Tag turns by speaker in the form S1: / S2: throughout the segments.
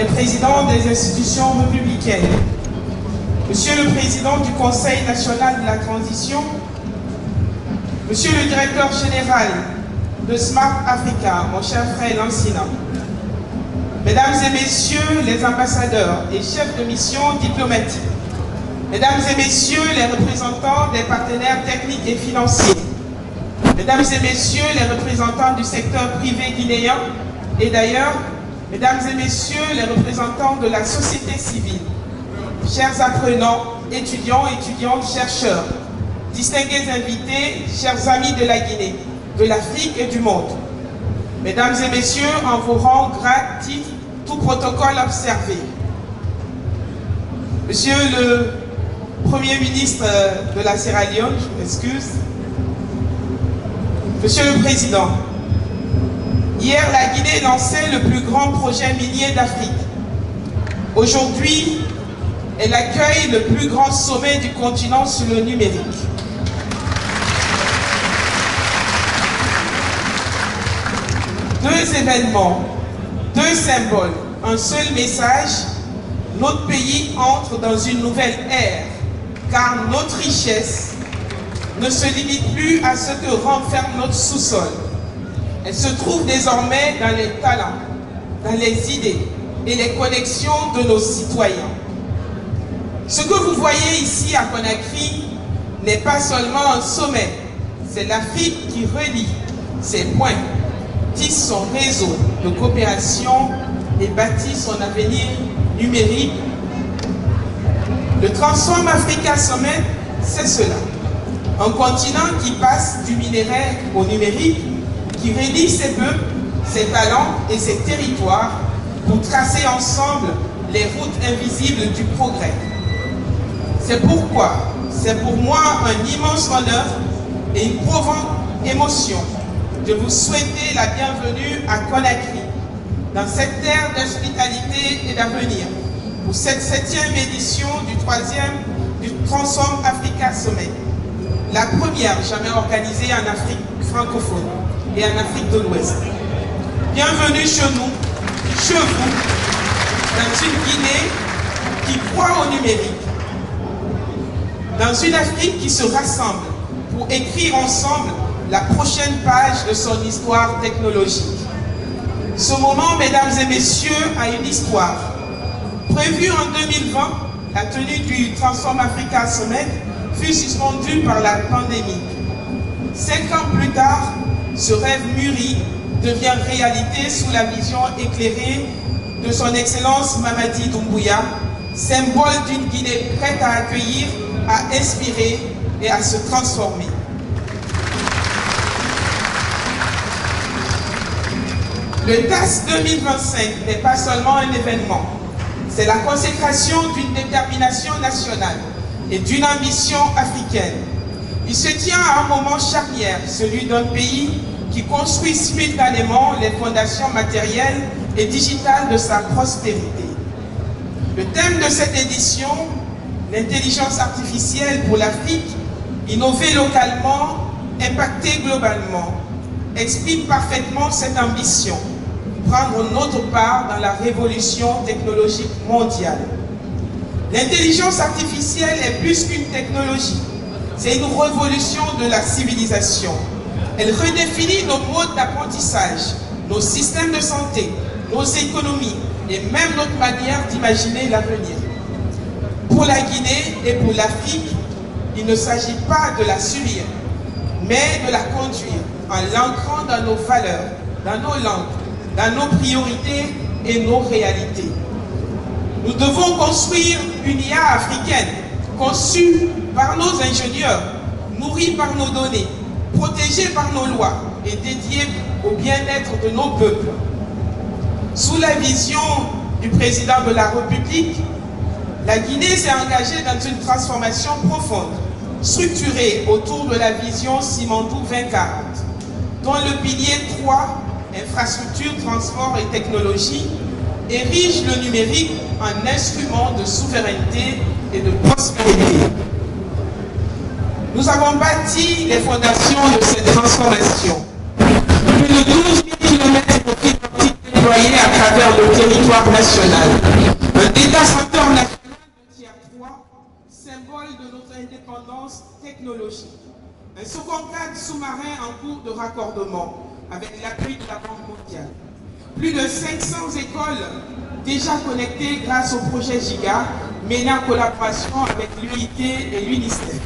S1: les présidents des institutions républicaines, Monsieur le Président du Conseil national de la transition, Monsieur le Directeur général de Smart Africa, mon cher frère Lansina, Mesdames et Messieurs les ambassadeurs et chefs de mission diplomatiques, Mesdames et Messieurs les représentants des partenaires techniques et financiers, Mesdames et Messieurs les représentants du secteur privé guinéen et d'ailleurs, Mesdames et Messieurs les représentants de la société civile, chers apprenants, étudiants, étudiantes, chercheurs, distingués invités, chers amis de la Guinée, de l'Afrique et du monde. Mesdames et Messieurs, en vos rangs, grades, titres, tout protocole observé. Monsieur le Premier ministre de la Sierra Leone, je m'excuse. Monsieur le Président, hier la Guinée lançait le plus grand projet minier d'Afrique. Aujourd'hui, elle accueille le plus grand sommet du continent sur le numérique. Deux événements, deux symboles, un seul message, notre pays entre dans une nouvelle ère, car notre richesse ne se limite plus à ce que renferme notre sous-sol. Elle se trouve désormais dans les talents, dans les idées et les connexions de nos citoyens. Ce que vous voyez ici à Conakry n'est pas seulement un sommet, c'est l'Afrique qui relie ses points, tisse son réseau de coopération et bâtit son avenir numérique. Le Transform Africa Summit, c'est cela. Un continent qui passe du minéraire au numérique, qui relie ses peuples, ses talents et ses territoires pour tracer ensemble les routes invisibles du progrès. C'est pourquoi, c'est pour moi un immense honneur et une profonde émotion de vous souhaiter la bienvenue à Conakry, dans cette terre d'hospitalité et d'avenir, pour cette 7e édition du Transform Africa Summit, la première jamais organisée en Afrique francophone et en Afrique de l'Ouest. Bienvenue chez nous, chez vous, dans une Guinée qui croit au numérique, dans une Afrique qui se rassemble pour écrire ensemble la prochaine page de son histoire technologique. Ce moment, mesdames et messieurs, a une histoire. Prévu en 2020, la tenue du Transform Africa Summit fut suspendue par la pandémie. 5 ans plus tard, ce rêve mûri devient réalité sous la vision éclairée de son Excellence Mamadi Doumbouya, symbole d'une Guinée prête à accueillir, à inspirer et à se transformer. Le TAS 2025 n'est pas seulement un événement, c'est la consécration d'une détermination nationale et d'une ambition africaine. Il se tient à un moment charnière, celui d'un pays qui construit simultanément les fondations matérielles et digitales de sa prospérité. Le thème de cette édition, l'intelligence artificielle pour l'Afrique, innover localement, impacter globalement, exprime parfaitement cette ambition, prendre notre part dans la révolution technologique mondiale. L'intelligence artificielle est plus qu'une technologie, c'est une révolution de la civilisation. Elle redéfinit nos modes d'apprentissage, nos systèmes de santé, nos économies et même notre manière d'imaginer l'avenir. Pour la Guinée et pour l'Afrique, il ne s'agit pas de la subir, mais de la conduire en l'ancrant dans nos valeurs, dans nos langues, dans nos priorités et nos réalités. Nous devons construire une IA africaine, conçue par nos ingénieurs, nourrie par nos données, protégée par nos lois et dédiée au bien-être de nos peuples. Sous la vision du président de la République, la Guinée s'est engagée dans une transformation profonde, structurée autour de la vision Simandou 2040, dont le pilier 3, infrastructure, transport et technologie, érige le numérique en instrument de souveraineté et de prospérité. Nous avons bâti les fondations de cette transformation. Plus de 12 000 km de fibre optique déployés à travers travers le territoire national. Un data center national de tier 3, symbole de notre indépendance technologique. Un second cadre sous-marin en cours de raccordement avec l'appui de la Banque mondiale. Plus de 500 écoles déjà connectées grâce au projet GIGA, mené en collaboration avec l'UIT et l'UNICEF.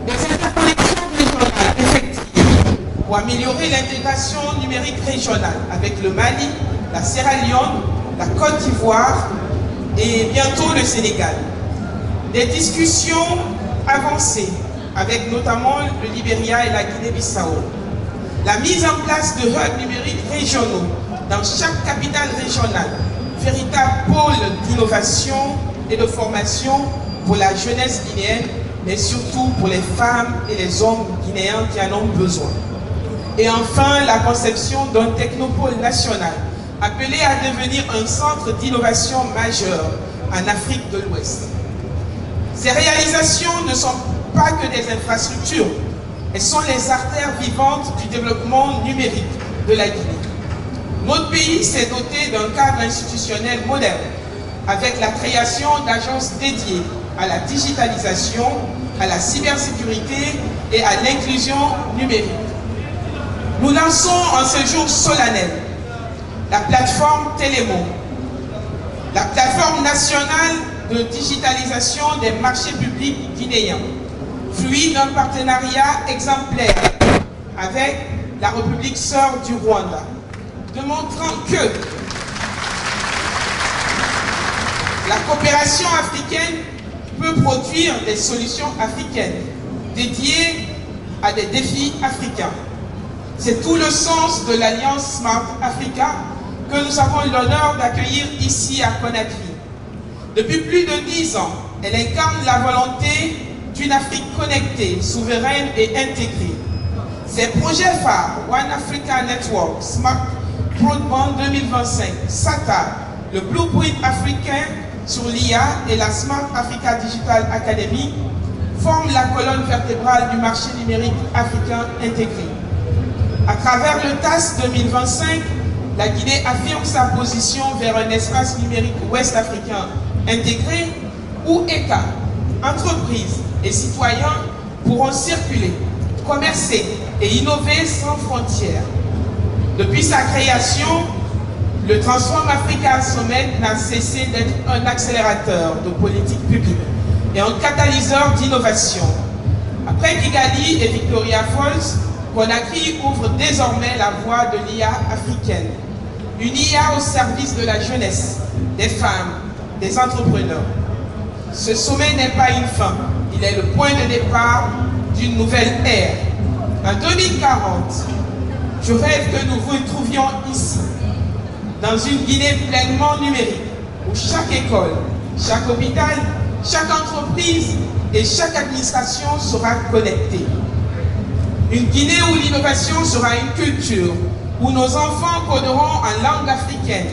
S1: Des interconnexions régionales effectives pour améliorer l'intégration numérique régionale avec le Mali, la Sierra Leone, la Côte d'Ivoire et bientôt le Sénégal. Des discussions avancées avec notamment le Libéria et la Guinée-Bissau. La mise en place de hubs numériques régionaux dans chaque capitale régionale, véritable pôle d'innovation et de formation pour la jeunesse guinéenne, mais surtout pour les femmes et les hommes guinéens qui en ont besoin. Et enfin, la conception d'un technopôle national appelé à devenir un centre d'innovation majeur en Afrique de l'Ouest. Ces réalisations ne sont pas que des infrastructures, elles sont les artères vivantes du développement numérique de la Guinée. Notre pays s'est doté d'un cadre institutionnel moderne, avec la création d'agences dédiées à la digitalisation, à la cybersécurité et à l'inclusion numérique. Nous lançons en ce jour solennel la plateforme Télémo, la plateforme nationale de digitalisation des marchés publics guinéens, fruit d'un partenariat exemplaire avec la République sœur du Rwanda, démontrant que la coopération africaine peut produire des solutions africaines dédiées à des défis africains. C'est tout le sens de l'Alliance Smart Africa que nous avons l'honneur d'accueillir ici à Conakry. Depuis plus de 10 ans, elle incarne la volonté d'une Afrique connectée, souveraine et intégrée. Ses projets phares, One Africa Network, Smart Broadband 2025, SATA, le Blueprint africain sur l'IA et la Smart Africa Digital Academy forment la colonne vertébrale du marché numérique africain intégré. À travers le TAS 2025, la Guinée affirme sa position vers un espace numérique ouest-africain intégré où États, entreprises et citoyens pourront circuler, commercer et innover sans frontières. Depuis sa création, le Transform Africa Summit n'a cessé d'être un accélérateur de politique publique et un catalyseur d'innovation. Après Kigali et Victoria Falls, Conakry ouvre désormais la voie de l'IA africaine. Une IA au service de la jeunesse, des femmes, des entrepreneurs. Ce sommet n'est pas une fin, il est le point de départ d'une nouvelle ère. En 2040, je rêve que nous vous trouvions ici, dans une Guinée pleinement numérique, où chaque école, chaque hôpital, chaque entreprise et chaque administration sera connectée. Une Guinée où l'innovation sera une culture, où nos enfants coderont en langue africaine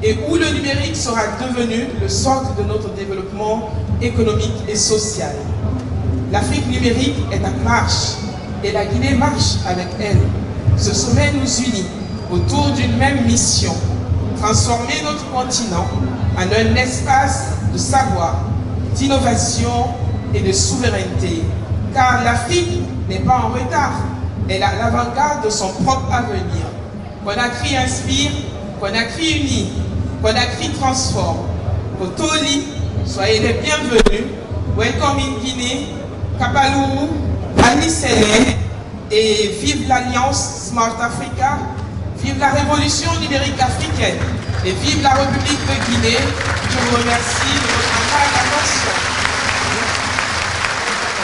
S1: et où le numérique sera devenu le socle de notre développement économique et social. L'Afrique numérique est en marche et la Guinée marche avec elle. Ce sommet nous unit autour d'une même mission, transformer notre continent en un espace de savoir, d'innovation et de souveraineté. Car l'Afrique n'est pas en retard, elle est à l'avant-garde de son propre avenir. Conakry inspire, Conakry unit, Conakry transforme. Kotoli, soyez les bienvenus. Welcome in Guinée, Kapalourou, Anisele, et vive l'Alliance Smart Africa, vive la révolution numérique africaine et vive la République de Guinée. Je vous remercie de votre attention.